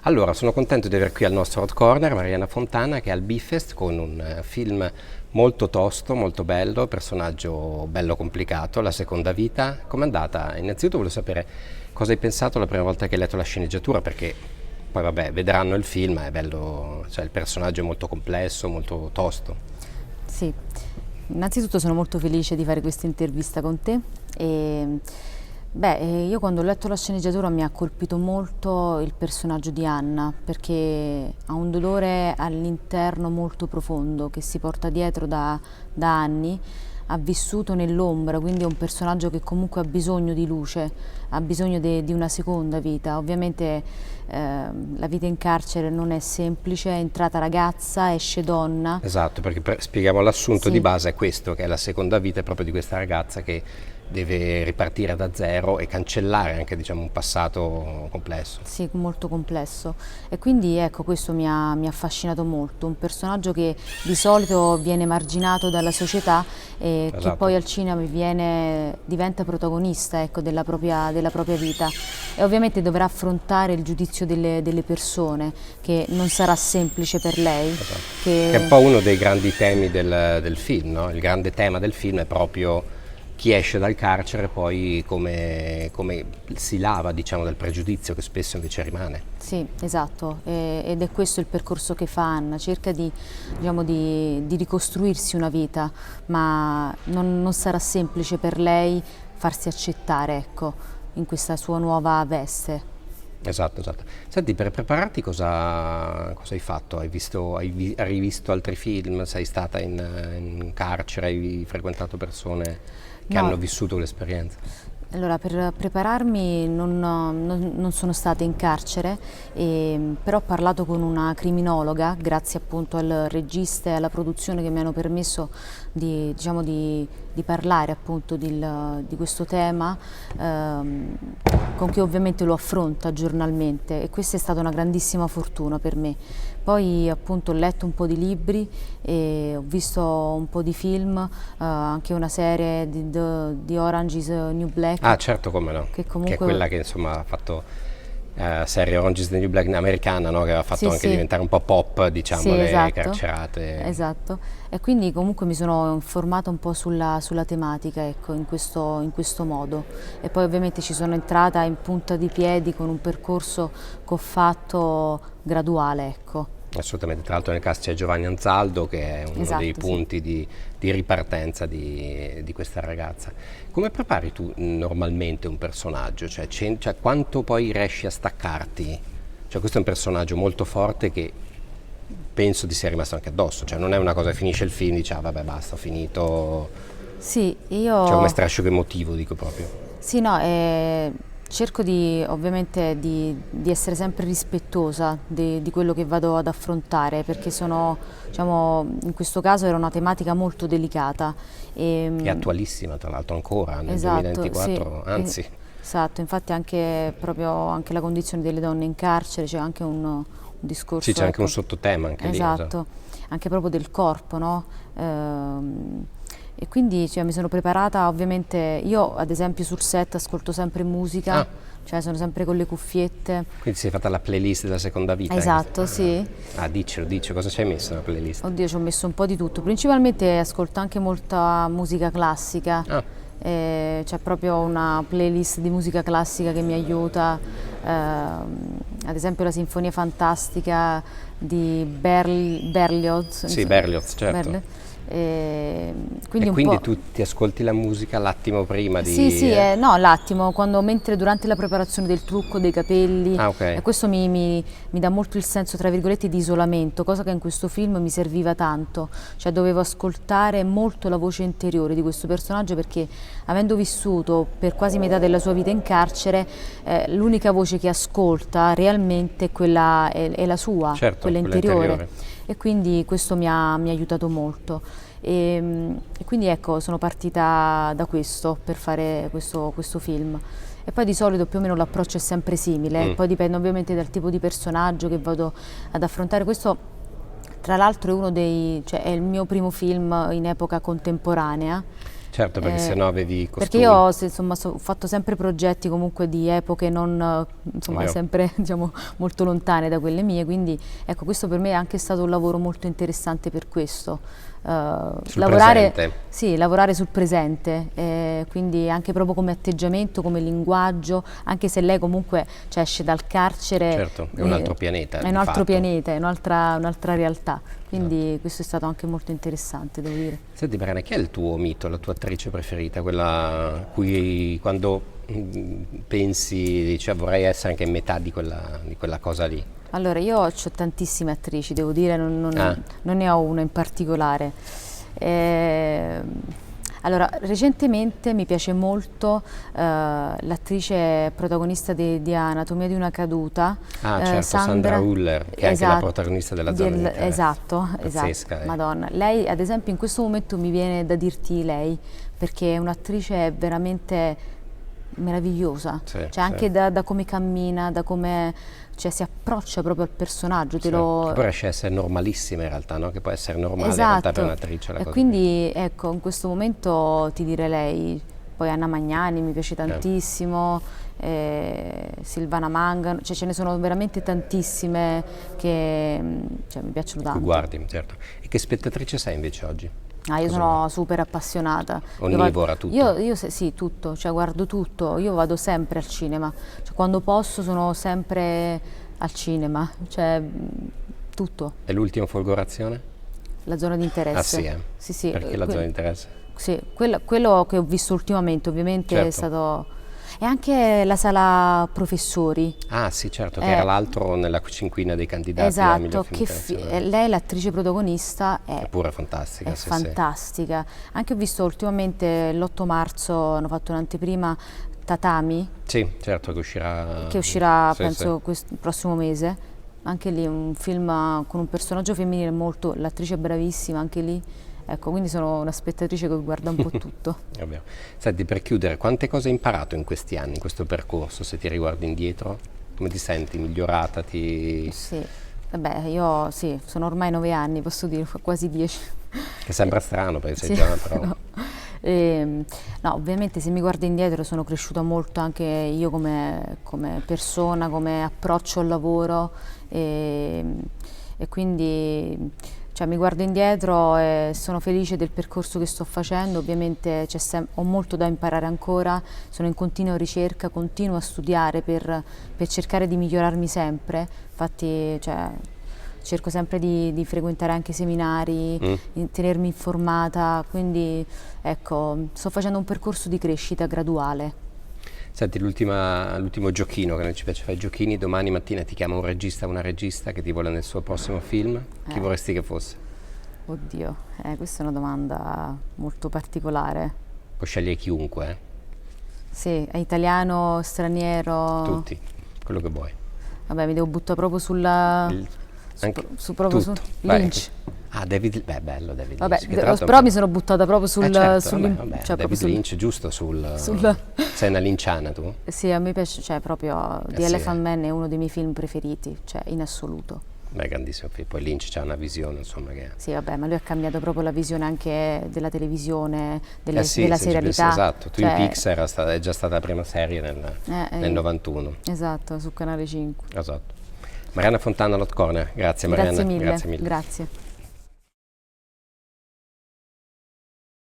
Allora, sono contento di avere qui al nostro Hot Corner Mariana Fontana che è al Bifest con un film molto tosto, molto bello, personaggio bello complicato, La seconda vita. Com'è andata? Innanzitutto voglio sapere cosa hai pensato la prima volta che hai letto la sceneggiatura, perché poi vabbè, vedranno il film, è bello, cioè il personaggio è molto complesso, molto tosto. Sì, innanzitutto sono molto felice di fare questa intervista con te e io quando ho letto la sceneggiatura mi ha colpito molto il personaggio di Anna perché ha un dolore all'interno molto profondo che si porta dietro da anni, ha vissuto nell'ombra, quindi è un personaggio che comunque ha bisogno di luce, ha bisogno di una seconda vita. Ovviamente la vita in carcere non è semplice, è entrata ragazza, esce donna. Esatto, perché spieghiamo l'assunto di Sì. base è questo, che è la seconda vita è proprio di questa ragazza che deve ripartire da zero e cancellare anche diciamo un passato complesso. Sì, molto complesso e quindi ecco questo mi ha affascinato molto, un personaggio che di solito viene emarginato dalla società e che Esatto. poi al cinema diventa protagonista ecco, della propria vita e ovviamente dovrà affrontare il giudizio delle persone che non sarà semplice per lei. Esatto. Che è un po' uno dei grandi temi del film, no? Il grande tema del film è proprio chi esce dal carcere poi come si lava diciamo dal pregiudizio che spesso invece rimane. Sì, esatto, ed è questo il percorso che fa Anna, cerca diciamo, di ricostruirsi una vita, ma non sarà semplice per lei farsi accettare, ecco, in questa sua nuova veste. Esatto, esatto. Senti, per prepararti cosa hai fatto? Hai rivisto altri film? Sei stata in carcere? Hai frequentato persone che No, hanno vissuto l'esperienza? allora per prepararmi non sono stata in carcere, però ho parlato con una criminologa, grazie appunto al regista e alla produzione che mi hanno permesso diciamo, di parlare appunto di questo tema, con chi ovviamente lo affronta giornalmente e questa è stata una grandissima fortuna per me. Poi appunto ho letto un po' di libri e ho visto un po' di film, anche una serie di Orange is the New Black, Ah, certo, come no. che Che è comunque... quella che insomma ha fatto serie Orange is the New Black americana, no? Che aveva fatto Sì, anche sì. diventare un po' pop, diciamo, Sì, le esatto, carcerate. esatto. E quindi comunque mi sono informata un po' sulla tematica, ecco, in questo modo. E poi ovviamente ci sono entrata in punta di piedi con un percorso che ho fatto graduale, ecco. Assolutamente, tra l'altro nel cast c'è Giovanni Anzaldo che è uno dei Esatto, sì. punti di ripartenza di questa ragazza. Come prepari tu normalmente un personaggio? Cioè, quanto poi riesci a staccarti? Cioè, questo è un personaggio molto forte che penso ti sia rimasto anche addosso, cioè non è una cosa che finisce il film e dici ah vabbè basta, ho finito, Sì, cioè come io... strascico emotivo dico proprio. Sì, no, cerco ovviamente di essere sempre rispettosa di quello che vado ad affrontare, perché diciamo, in questo caso era una tematica molto delicata. È attualissima tra l'altro ancora nel Esatto, sì, 2024, anzi. esatto, infatti anche la condizione delle donne in carcere, c'è anche un Sì, discorso, c'è anche un ecco, sottotema anche lì, esatto. esatto, anche proprio del corpo, no? E quindi cioè, mi sono preparata, ovviamente, io ad esempio sul set ascolto sempre musica, Ah, cioè sono sempre con le cuffiette. quindi sei fatta la playlist della seconda vita? Esatto, sì. Ah, dice, cosa ci hai messo nella playlist? Oddio, ci ho messo un po' di tutto, principalmente ascolto anche molta musica classica, Ah, c'è proprio una playlist di musica classica che mi aiuta, ad esempio la Sinfonia Fantastica di Berlioz, sì, Berlioz, certo. eh, quindi E un quindi po'... tu ti ascolti la musica l'attimo prima Sì, di... sì, no, l'attimo, mentre durante la preparazione del trucco, dei capelli, Ah, ok. e questo mi dà molto il senso, tra virgolette, di isolamento, cosa che in questo film mi serviva tanto, cioè dovevo ascoltare molto la voce interiore di questo personaggio perché avendo vissuto per quasi metà della sua vita in carcere, l'unica voce che ascolta realmente è la sua, Certo, quella quella interiore, interiore. e quindi questo mi ha aiutato molto. E quindi ecco, sono partita da questo per fare questo film. E poi di solito più o meno l'approccio è sempre simile, poi dipende ovviamente dal tipo di personaggio che vado ad affrontare. Questo, tra l'altro, cioè, è il mio primo film in epoca contemporanea. Certo, perché sennò avevi costumi. Perché io insomma, ho fatto sempre progetti comunque di epoche non insomma, sempre diciamo, molto lontane da quelle mie, quindi ecco, questo per me è anche stato un lavoro molto interessante per questo. Lavorare sul presente, quindi anche proprio come atteggiamento, come linguaggio, anche se lei comunque cioè, esce dal carcere. Certo, è un altro pianeta. È un altro pianeta, è un'altra realtà, quindi questo è stato anche molto interessante, devo dire. Senti Mariana, chi è il tuo mito, la tua attrice preferita, quella a cui quando pensi dici vorrei essere anche in metà di quella cosa lì? Allora, io ho tantissime attrici, devo dire, non ne ho una in particolare. Allora, recentemente mi piace molto l'attrice protagonista di Anatomia di una caduta. Certo, Sandra Hüller, che è anche la protagonista della Zona di Interesse. Esatto, Pazzesca, Madonna. Lei, ad esempio, in questo momento mi viene da dirti lei, perché è un'attrice veramente meravigliosa, cioè anche da come cammina, da come si approccia proprio al personaggio. Che poi riesce a essere normalissima in realtà, no? Che può essere normale in realtà per un'attrice. E quindi ecco, in questo momento ti direi lei, poi Anna Magnani mi piace tantissimo, Silvana Mangano, cioè ce ne sono veramente tantissime che mi piacciono tanto. Guardi, certo. E che spettatrice sei invece oggi? Io sono super appassionata. Onnivora, tutto? Io sì, tutto, cioè guardo tutto, io vado sempre al cinema, cioè, quando posso sono sempre al cinema, cioè tutto. E l'ultima folgorazione? La Zona di Interesse. Ah sì, Sì. Perché la Zona di Interesse? Sì, quello che ho visto ultimamente ovviamente è stato... E anche la Sala Professori. Ah sì, certo, che era l'altro nella cinquina dei candidati al miglior film lei, l'attrice protagonista, è pure fantastica. È fantastica. Anche ho visto ultimamente l'8 marzo hanno fatto un'anteprima Tatami. Sì, certo, che uscirà... penso il prossimo mese. Anche lì un film con un personaggio femminile molto... L'attrice è bravissima, anche lì. Ecco, quindi sono una spettatrice che guarda un po' tutto. Senti, per chiudere, quante cose hai imparato in questi anni, in questo percorso, se ti riguardi indietro? Come ti senti? Migliorata? Sì, io sono ormai 9 anni, posso dire, quasi 10. Che sembra strano, perché sei già però... No, ovviamente se mi guardo indietro sono cresciuta molto anche io come persona, come approccio al lavoro e quindi... Cioè, mi guardo indietro e sono felice del percorso che sto facendo, ovviamente ho molto da imparare ancora, sono in continua ricerca, continuo a studiare per cercare di migliorarmi sempre, infatti cerco sempre di frequentare anche seminari, tenermi informata, quindi ecco, sto facendo un percorso di crescita graduale. Senti, l'ultimo giochino, che non ci piace fare i giochini, domani mattina ti chiama un regista o una regista che ti vuole nel suo prossimo film, chi vorresti che fosse? Oddio, questa è una domanda molto particolare. Puoi scegliere chiunque, Sì, è italiano, straniero? Tutti, quello che vuoi. Vabbè, mi devo buttare proprio su Lynch. David, bello David Vabbè, Lynch. però mi sono buttata proprio David Lynch, giusto sei una linciana tu? Sì, a me piace, proprio The Elephant Man è uno dei miei film preferiti, in assoluto. Beh, grandissimo film, poi Lynch c'ha una visione, insomma, che... Sì, vabbè, ma lui ha cambiato proprio la visione anche della televisione, della serialità. Esatto, Twin Peaks è già stata la prima serie nel 91. Esatto, su Canale 5. Esatto. Mariana Fontana, Lot Corner, grazie Mariana. Grazie mille. Grazie.